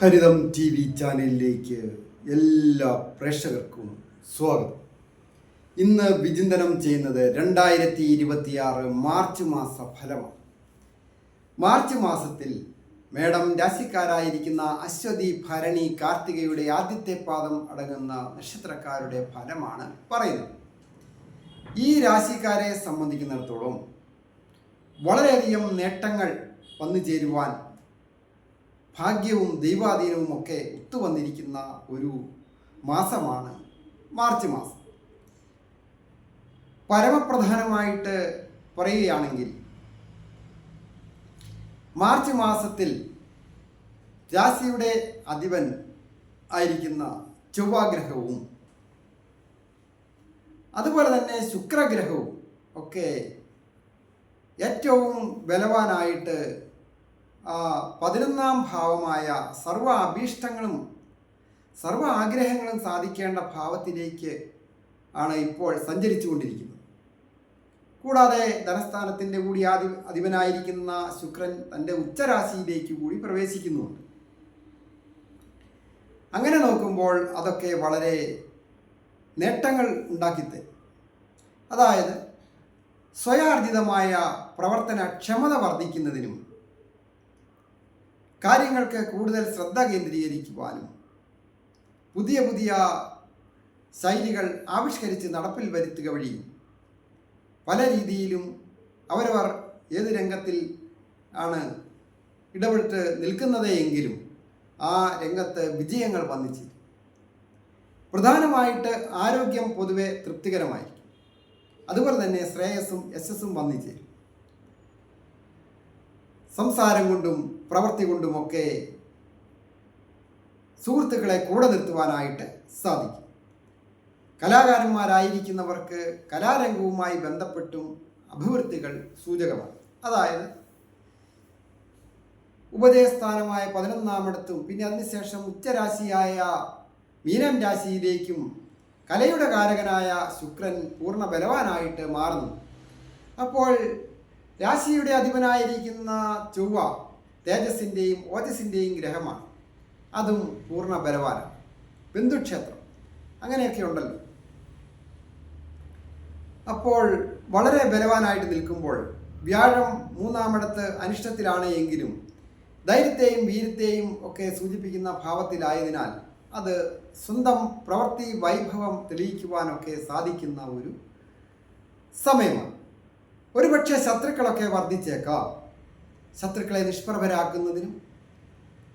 ഹരിതം T V ചാനലിലേക്ക് എല്ലാ പ്രേക്ഷകർക്കും സ്വാഗതം. ഇന്ന് വിചിന്തനം ചെയ്യുന്നത് 2026 മാർച്ച് മാസ ഫലമാണ്. മാർച്ച് മാസത്തിൽ മേടം രാശിക്കാരായിരിക്കുന്ന അശ്വതി, ഭരണി, കാർത്തികയുടെ ആദ്യത്തെ പാദം അടങ്ങുന്ന നക്ഷത്രക്കാരുടെ ഫലമാണ് പറയുന്നത്. ഈ രാശിക്കാരെ സംബന്ധിക്കുന്നിടത്തോളം വളരെയധികം നേട്ടങ്ങൾ വന്നു ചേരുവാൻ ഭാഗ്യവും ദൈവാധീനവും ഒക്കെ ഒത്തുവന്നിരിക്കുന്ന ഒരു മാസമാണ് മാർച്ച് മാസം. പരമപ്രധാനമായിട്ട് പറയുകയാണെങ്കിൽ മാർച്ച് മാസത്തിൽ രാശിയുടെ അധിപൻ ആയിരിക്കുന്ന ചൊവ്വാഗ്രഹവും അതുപോലെ തന്നെ ശുക്രഗ്രഹവും ഒക്കെ ഏറ്റവും ബലവാനായിട്ട് 11ാം ഭാവമായ സർവ്വ അഭീഷ്ടങ്ങളും സർവ്വ ആഗ്രഹങ്ങളും സാധിക്കേണ്ട ഭാവത്തിലേക്ക് ആണ് ഇപ്പോൾ സഞ്ചരിച്ചു കൊണ്ടിരിക്കുന്നത്. കൂടാതെ ധനസ്ഥാനത്തിൻ്റെ കൂടി അധിപനായിരിക്കുന്ന ശുക്രൻ തൻ്റെ ഉച്ചരാശിയിലേക്ക് കൂടി പ്രവേശിക്കുന്നുണ്ട്. അങ്ങനെ നോക്കുമ്പോൾ അതൊക്കെ വളരെ നേട്ടങ്ങൾ ഉണ്ടാക്കിത്തരും. അതായത് സ്വയാർജിതമായ പ്രവർത്തന ക്ഷമത വർദ്ധിക്കുന്നതിനും കാര്യങ്ങൾക്ക് കൂടുതൽ ശ്രദ്ധ കേന്ദ്രീകരിക്കുവാനും പുതിയ പുതിയ ശൈലികൾ ആവിഷ്കരിച്ച് നടപ്പിൽ വരുത്തുക വഴി പല രീതിയിലും അവരവർ ഏത് രംഗത്തിൽ ആണ് ഇടപെട്ട് നിൽക്കുന്നത് എങ്കിലും ആ രംഗത്ത് വിജയങ്ങൾ വന്നിച്ചു. പ്രധാനമായിട്ട് ആരോഗ്യം പൊതുവെ തൃപ്തികരമായിരിക്കും. അതുപോലെ തന്നെ ശ്രേയസ്സും യശസ്സും വന്നിച്ചേരും. സംസാരം കൊണ്ടും പ്രവൃത്തി കൊണ്ടുമൊക്കെ സുഹൃത്തുക്കളെ കൂടെ നിർത്തുവാനായിട്ട് സാധിക്കും. കലാകാരന്മാരായിരിക്കുന്നവർക്ക് കലാരംഗവുമായി ബന്ധപ്പെട്ടും അഭിവൃദ്ധികൾ സൂചകമാണ്. അതായത് ഉപജയസ്ഥാനമായ 11ാമിടത്തും പിന്നെ അതിനുശേഷം ഉച്ചരാശിയായ മീനം രാശിയിലേക്കും കലയുടെ കാരകനായ ശുക്രൻ പൂർണ്ണ ബലവാനായിട്ട് മാറുന്നു. അപ്പോൾ രാശിയുടെ അധിപനായിരിക്കുന്ന ചൊവ്വ തേജസ്സിൻ്റെയും ഓജസ്സിൻ്റെയും ഗ്രഹമാണ്. അതും പൂർണ്ണ ബലവാനാണ്. ബന്ധുക്ഷേത്രം അങ്ങനെയൊക്കെ ഉണ്ടല്ലോ. അപ്പോൾ വളരെ ബലവാനായിട്ട് നിൽക്കുമ്പോൾ വ്യാഴം 3ാമിടത്ത് അനിഷ്ടത്തിലാണ് എങ്കിലും ധൈര്യത്തെയും വീര്യത്തെയും ഒക്കെ സൂചിപ്പിക്കുന്ന ഭാവത്തിലായതിനാൽ അത് സ്വന്തം പ്രവൃത്തി വൈഭവം തെളിയിക്കുവാനൊക്കെ സാധിക്കുന്ന ഒരു സമയമാണ്. ഒരുപക്ഷെ ശത്രുക്കളൊക്കെ വർദ്ധിച്ചേക്കാം. ശത്രുക്കളെ നിഷ്പ്രഭരാക്കുന്നതിനും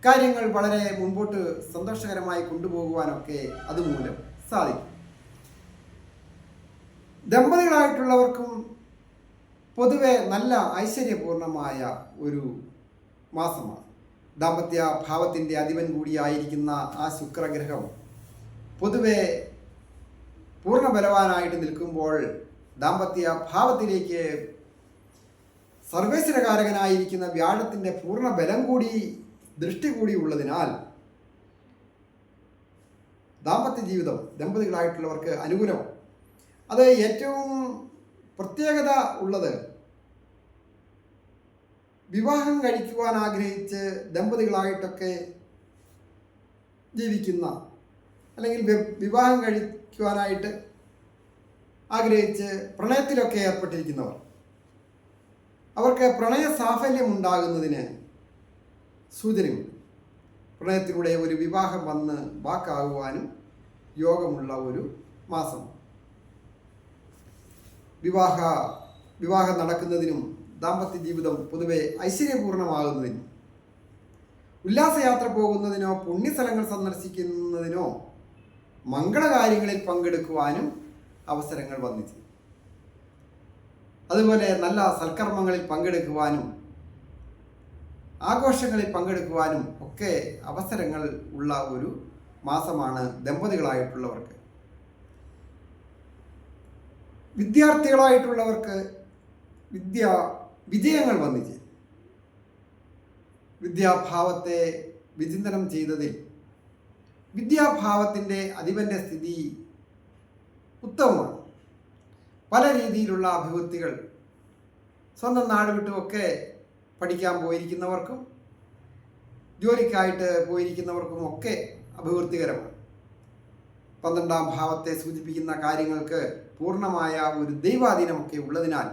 കാര്യങ്ങൾ വളരെ മുൻപോട്ട് സന്തോഷകരമായി കൊണ്ടുപോകുവാനൊക്കെ അതുമൂലം സാധിക്കും. ദമ്പതികളായിട്ടുള്ളവർക്കും പൊതുവെ നല്ല ഐശ്വര്യപൂർണമായ ഒരു മാസമാണ്. ദാമ്പത്യ ഭാവത്തിൻ്റെ അധിപൻ കൂടിയായിരിക്കുന്ന ആ ശുക്രഗ്രഹം പൊതുവെ പൂർണ്ണ ബലവാനായിട്ട് നിൽക്കുമ്പോൾ ദാമ്പത്യ ഭാവത്തിലേക്ക് സർവേശ്വരകാരകനായിരിക്കുന്ന വ്യാഴത്തിൻ്റെ പൂർണ്ണ ബലം കൂടി ദൃഷ്ടി കൂടി ഉള്ളതിനാൽ ദാമ്പത്യ ജീവിതം ദമ്പതികളായിട്ടുള്ളവർക്ക് അനുകൂലമാണ്. അത് ഏറ്റവും പ്രത്യേകത ഉള്ളത് വിവാഹം കഴിക്കുവാൻ ആഗ്രഹിച്ച് ദമ്പതികളായിട്ടൊക്കെ ജീവിക്കുന്ന അല്ലെങ്കിൽ വിവാഹം കഴിക്കുവാനായിട്ട് ആഗ്രഹിച്ച് പ്രണയത്തിലൊക്കെ ഏർപ്പെട്ടിരിക്കുന്നവർ, അവർക്ക് പ്രണയ സാഫല്യം ഉണ്ടാകുന്നതിന് സൂചനയുണ്ട്. പ്രണയത്തിലൂടെ ഒരു വിവാഹം വന്ന് വാക്കാകുവാനും യോഗമുള്ള ഒരു മാസം. വിവാഹം നടക്കുന്നതിനും ദാമ്പത്യ ജീവിതം പൊതുവെ ഐശ്വര്യപൂർണമാകുന്നതിനും ഉല്ലാസയാത്ര പോകുന്നതിനോ പുണ്യസ്ഥലങ്ങൾ സന്ദർശിക്കുന്നതിനോ മംഗളകാര്യങ്ങളിൽ പങ്കെടുക്കുവാനും അവസരങ്ങൾ വന്നിച്ചു. അതുപോലെ നല്ല സൽക്കർമ്മങ്ങളിൽ പങ്കെടുക്കുവാനും ആഘോഷങ്ങളിൽ പങ്കെടുക്കുവാനും ഒക്കെ അവസരങ്ങൾ ഉള്ള ഒരു മാസമാണ് ദമ്പതികളായിട്ടുള്ളവർക്ക്. വിദ്യാർത്ഥികളായിട്ടുള്ളവർക്ക് വിജയങ്ങൾ വന്നിച്ചു. വിദ്യാഭാവത്തെ വിചിന്തനം ചെയ്തതിൽ വിദ്യാഭാവത്തിൻ്റെ അധിപൻ്റെ സ്ഥിതി ഉത്തമമാണ്. പല രീതിയിലുള്ള അഭിവൃദ്ധികൾ സ്വന്തം നാട് വിട്ടുമൊക്കെ പഠിക്കാൻ പോയിരിക്കുന്നവർക്കും ജോലിക്കായിട്ട് പോയിരിക്കുന്നവർക്കും ഒക്കെ അഭിവൃദ്ധികരമാണ്. 12ാം ഭാവത്തെ സൂചിപ്പിക്കുന്ന കാര്യങ്ങൾക്ക് പൂർണ്ണമായ ഒരു ദൈവാധീനമൊക്കെ ഉള്ളതിനാൽ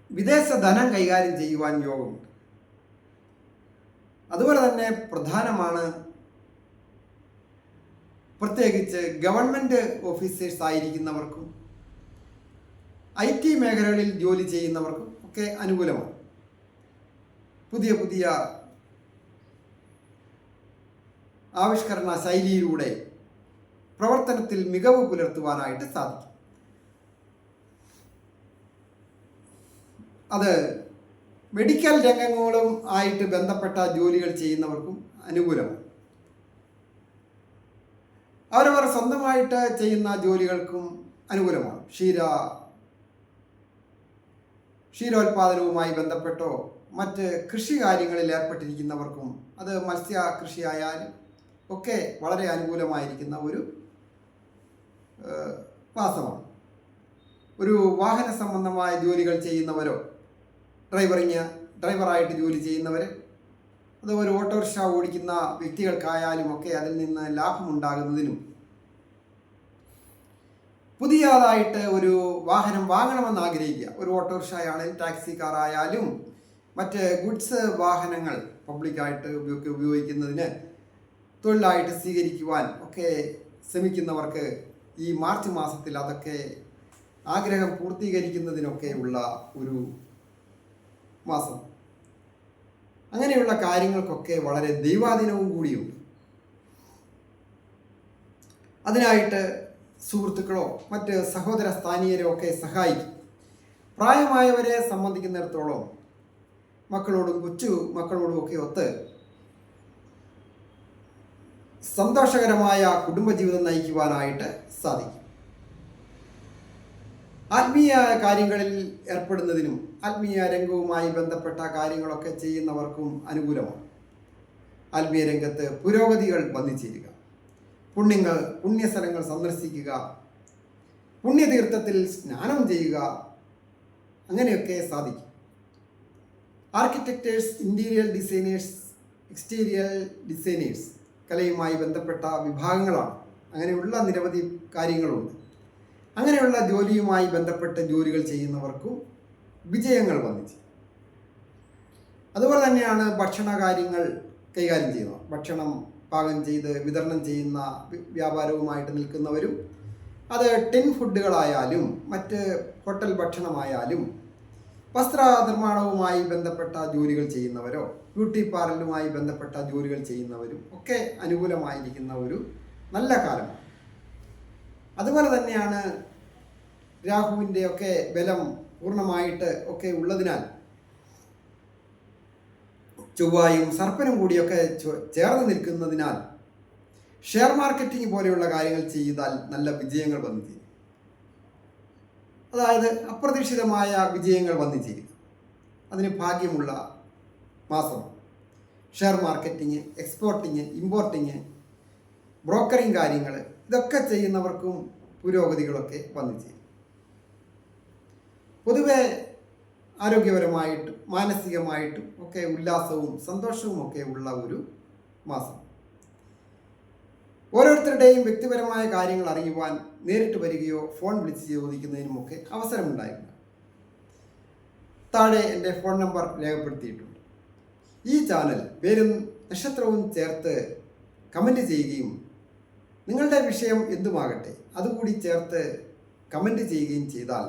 വിദേശ ധനം കൈകാര്യം ചെയ്യുവാൻ യോഗമുണ്ട്. അതുപോലെ തന്നെ പ്രധാനമാണ് പ്രത്യേകിച്ച് ഗവൺമെൻറ് ഓഫീസേഴ്സ് ആയിരിക്കുന്നവർക്കും IT മേഖലകളിൽ ജോലി ചെയ്യുന്നവർക്കും ഒക്കെ അനുകൂലമാണ്. പുതിയ പുതിയ ആവിഷ്കരണ ശൈലിയിലൂടെ പ്രവർത്തനത്തിൽ മികവ് പുലർത്തുവാനായിട്ട് സാധിക്കും. അത് മെഡിക്കൽ രംഗങ്ങളും ആയിട്ട് ബന്ധപ്പെട്ട ജോലികൾ ചെയ്യുന്നവർക്കും അനുകൂലമാണ്. അവരവർ സ്വന്തമായിട്ട് ചെയ്യുന്ന ജോലികൾക്കും അനുകൂലമാണ്. ക്ഷീരോത്പാദനവുമായി ബന്ധപ്പെട്ടോ മറ്റ് കൃഷി കാര്യങ്ങളിൽ ഏർപ്പെട്ടിരിക്കുന്നവർക്കും അത് മത്സ്യ കൃഷിയായാലും ഒക്കെ വളരെ അനുകൂലമായിരിക്കുന്ന ഒരു മാസമാണ്. ഒരു വാഹന സംബന്ധമായ ജോലികൾ ചെയ്യുന്നവരോ ഡ്രൈവറായിട്ട് ജോലി ചെയ്യുന്നവർ, അത് ഒരു ഓട്ടോറിക്ഷ ഓടിക്കുന്ന വ്യക്തികൾക്കായാലും ഒക്കെ അതിൽ നിന്ന് ലാഭമുണ്ടാകുന്നതിനും പുതിയതായിട്ട് ഒരു വാഹനം വാങ്ങണമെന്ന് ആഗ്രഹിക്കുക, ഒരു ഓട്ടോറിക്ഷ ആയാലും ടാക്സി കാർ ആയാലും മറ്റ് ഗുഡ്സ് വാഹനങ്ങൾ പബ്ലിക്കായിട്ട് ഉപയോഗിക്കുന്നതിന് തൊഴിലായിട്ട് സ്വീകരിക്കുവാൻ ഒക്കെ ശ്രമിക്കുന്നവർക്ക് ഈ മാർച്ച് മാസത്തിൽ അതൊക്കെ ആഗ്രഹം പൂർത്തീകരിക്കുന്നതിനൊക്കെ ഉള്ള ഒരു മാസം. അങ്ങനെയുള്ള കാര്യങ്ങൾക്കൊക്കെ വളരെ ദൈവാധീനവും കൂടിയുണ്ട്. അതിനായിട്ട് സുഹൃത്തുക്കളോ മറ്റ് സഹോദര സ്ഥാനീയരോ ഒക്കെ സഹായിക്കും. പ്രായമായവരെ സംബന്ധിക്കുന്നിടത്തോളം മക്കളോടും കൊച്ചു മക്കളോടും ഒക്കെ ഒത്ത് സന്തോഷകരമായ കുടുംബജീവിതം നയിക്കുവാനായിട്ട് സാധിക്കും. ആത്മീയ കാര്യങ്ങളിൽ ഏർപ്പെടുന്നതിനും ആത്മീയ രംഗവുമായി ബന്ധപ്പെട്ട കാര്യങ്ങളൊക്കെ ചെയ്യുന്നവർക്കും അനുകൂലമാണ്. ആത്മീയ രംഗത്ത് പുരോഗതികൾ വന്നിച്ചേരുക, പുണ്യസ്ഥലങ്ങൾ സന്ദർശിക്കുക, പുണ്യതീർത്ഥത്തിൽ സ്നാനം ചെയ്യുക, അങ്ങനെയൊക്കെ സാധിക്കും. ആർക്കിടെക്റ്റേഴ്സ്, ഇൻറ്റീരിയർ ഡിസൈനേഴ്സ്, എക്സ്റ്റീരിയർ ഡിസൈനേഴ്സ് കലയുമായി ബന്ധപ്പെട്ട വിഭാഗങ്ങളാണ്. അങ്ങനെയുള്ള നിരവധി കാര്യങ്ങളുണ്ട്. അങ്ങനെയുള്ള ജോലിയുമായി ബന്ധപ്പെട്ട് ജോലികൾ ചെയ്യുന്നവർക്കും വിജയങ്ങൾ വന്നിച്ച്. അതുപോലെ തന്നെയാണ് ഭക്ഷണ കാര്യങ്ങൾ കൈകാര്യം ചെയ്യുന്നത്. ഭക്ഷണം പാകം ചെയ്ത് വിതരണം ചെയ്യുന്ന വ്യാപാരവുമായിട്ട് നിൽക്കുന്നവരും, അത് ടിൻ ഫുഡുകളായാലും മറ്റ് ഹോട്ടൽ ഭക്ഷണമായാലും വസ്ത്രനിർമ്മാണവുമായി ബന്ധപ്പെട്ട ജോലികൾ ചെയ്യുന്നവരോ ബ്യൂട്ടി പാർലറുമായി ബന്ധപ്പെട്ട ജോലികൾ ചെയ്യുന്നവരും ഒക്കെ അനുകൂലമായിരിക്കുന്ന ഒരു നല്ല കാലമാണ്. അതുപോലെ തന്നെയാണ് രാഹുവിൻ്റെ ഒക്കെ ബലം പൂർണ്ണമായിട്ട് ഒക്കെ ഉള്ളതിനാൽ ചൊവ്വായും സർപ്പനും കൂടിയൊക്കെ ചേർന്ന് നിൽക്കുന്നതിനാൽ ഷെയർ മാർക്കറ്റിംഗ് പോലെയുള്ള കാര്യങ്ങൾ ചെയ്താൽ നല്ല വിജയങ്ങൾ വന്നു ചേരും. അതായത് അപ്രതീക്ഷിതമായ വിജയങ്ങൾ വന്നു ചേരും. അതിന് ഭാഗ്യമുള്ള മാസം. ഷെയർ മാർക്കറ്റിംഗ്, എക്സ്പോർട്ടിങ്, ഇമ്പോർട്ടിങ്, ബ്രോക്കറിങ് കാര്യങ്ങൾ ഇതൊക്കെ ചെയ്യുന്നവർക്കും പുരോഗതികളൊക്കെ വന്നു ചേരും. പൊതുവെ ആരോഗ്യപരമായിട്ടും മാനസികമായിട്ടും ഒക്കെ ഉല്ലാസവും സന്തോഷവും ഒക്കെ ഉള്ള ഒരു മാസം. ഓരോരുത്തരുടെയും വ്യക്തിപരമായ കാര്യങ്ങൾ അറിയുവാൻ നേരിട്ട് വരികയോ ഫോൺ വിളിച്ച് ചോദിക്കുന്നതിനുമൊക്കെ അവസരമുണ്ടായിരുന്നു. താഴെ എൻ്റെ ഫോൺ നമ്പർ രേഖപ്പെടുത്തിയിട്ടുണ്ട്. ഈ ചാനൽ പേരും നക്ഷത്രവും ചേർത്ത് കമൻറ്റ് ചെയ്യുകയും നിങ്ങളുടെ വിഷയം എന്തുമാകട്ടെ അതുകൂടി ചേർത്ത് കമൻറ്റ് ചെയ്യുകയും ചെയ്താൽ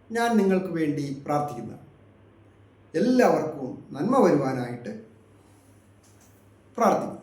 ഞാൻ നിങ്ങൾക്ക് വേണ്ടി പ്രാർത്ഥിക്കുന്നു. എല്ലാവർക്കും നന്മ വരുവാനായിട്ട് പ്രാർത്ഥിക്കുന്നു.